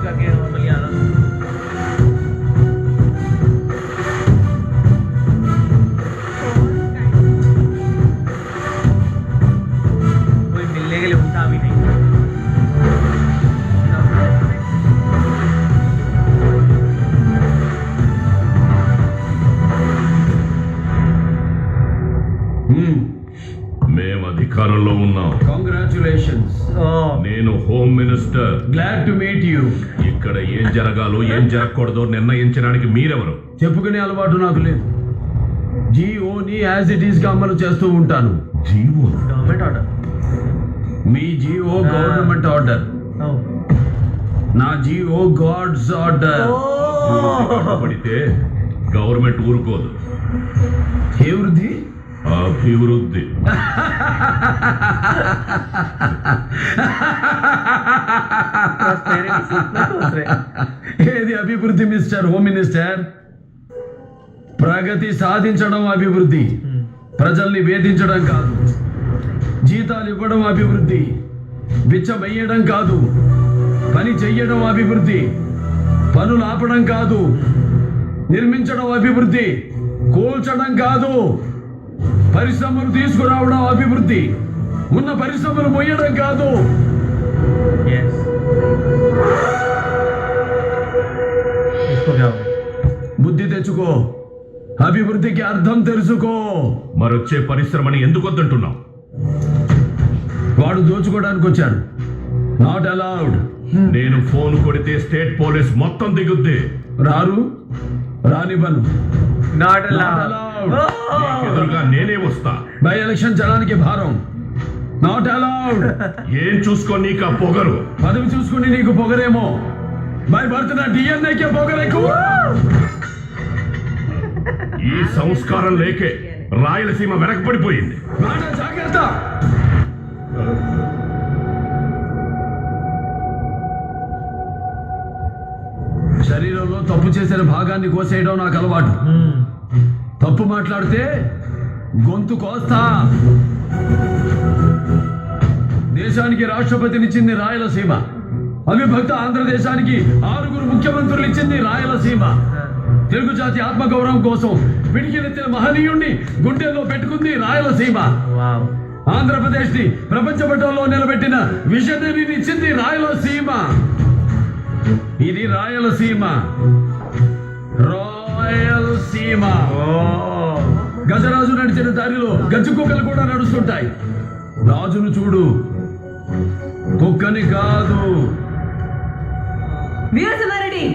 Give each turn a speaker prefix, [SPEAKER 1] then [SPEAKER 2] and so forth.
[SPEAKER 1] करके नॉर्मली आना। कोई मिलने के लिए उठा भी नहीं।
[SPEAKER 2] మేము అధికారంలో ఉన్నాం.
[SPEAKER 3] కంగ్రాచులేషన్స్.
[SPEAKER 2] నేను home minister.
[SPEAKER 3] Glad to meet you.
[SPEAKER 2] ఇక్కడ ఏం జరగాలో ఏం జరగకూడదో నిర్ణయించడానికి మీరెవరు?
[SPEAKER 3] చెప్పుకునే అలవాటు నాకు లేదు. జీఓని యాజ్ ఇట్ ఈస్ గా అమలు చేస్తూ ఉంటాను.
[SPEAKER 2] GO
[SPEAKER 1] government order.
[SPEAKER 3] మీ జీఓ గవర్నమెంట్ ఆర్డర్, నా జీఓ గాడ్స్ ఆర్డర్.
[SPEAKER 2] పడితే గవర్నమెంట్ ఊరుకోదు.
[SPEAKER 3] ఏ వృద్ధి?
[SPEAKER 2] అభివృద్ధి.
[SPEAKER 3] ఏది అభివృద్ధి మిస్టర్ హోమ్ మినిస్టర్? ప్రగతి సాధించడం అభివృద్ధి, ప్రజల్ని వేధించడం కాదు. జీతాలు ఇవ్వడం అభివృద్ధి, బిచ్చమయ్యడం కాదు. పని చెయ్యడం అభివృద్ధి, పనులు ఆపడం కాదు. నిర్మించడం అభివృద్ధి, కూల్చడం కాదు. పరిశ్రమలు తీసుకురావడం అభివృద్ధి, ఉన్న పరిశ్రమలు మొయ్యడం కాదు. బుద్ధి తెచ్చుకో, అభివృద్ధికి అర్థం తెలుసుకో.
[SPEAKER 2] మరొచ్చే పరిశ్రమని ఎందుకు వద్దంటున్నావు?
[SPEAKER 3] వాడు దోచుకోవడానికి వచ్చాడు. Not allowed.
[SPEAKER 2] నేను ఫోన్ కొడితే స్టేట్ పోలీస్ మొత్తం దిగుద్ది.
[SPEAKER 3] రారు, రానివ్వను.
[SPEAKER 1] Not
[SPEAKER 3] Not
[SPEAKER 1] allowed.
[SPEAKER 3] allowed.
[SPEAKER 2] నీకు ఎదురుగా నేనే వస్తా.
[SPEAKER 3] బై ఎలక్షన్ జనానికి భారం. Not allowed.
[SPEAKER 2] ఏం చూసుకో నీకు ఆ పొగరు?
[SPEAKER 3] పదవి చూసుకుని నీకు పొగరేమో, బై బర్త్ నా డిఎన్ఏకే పొగరెక్కువ.
[SPEAKER 2] ఈ సంస్కారం లేకే రాయలసీమ వెనకబడిపోయింది.
[SPEAKER 3] మాట జాగ్రత్త. శరీరంలో తప్పు చేసిన భాగాన్ని కోసేయడం నాకు అలవాటు. తప్పు మాట్లాడితే గొంతు కోస్తా. దేశానికి రాష్ట్రపతినిచ్చింది రాయలసీమ. అవిభక్త ఆంధ్రదేశానికి 6 ముఖ్యమంత్రులు ఇచ్చింది రాయలసీమ. తెలుగు జాతి ఆత్మగౌరవం కోసం పిడికిలెత్తిన మహనీయుణ్ణి గుండెల్లో పెట్టుకుంది రాయలసీమ. ఆంధ్రప్రదేశ్ ని ప్రపంచ పటంలో నిలబెట్టిన విజనరీని ఇచ్చింది రాయలసీమ. ఇది రాయలసీమ. రాయలసీమ. గజరాజు నడిచిన దారిలో గజ్జు కుక్కలు కూడా నడుస్తుంటాయి. రాజును చూడు, కుక్కని కాదు.
[SPEAKER 4] వీరసింహారెడ్డి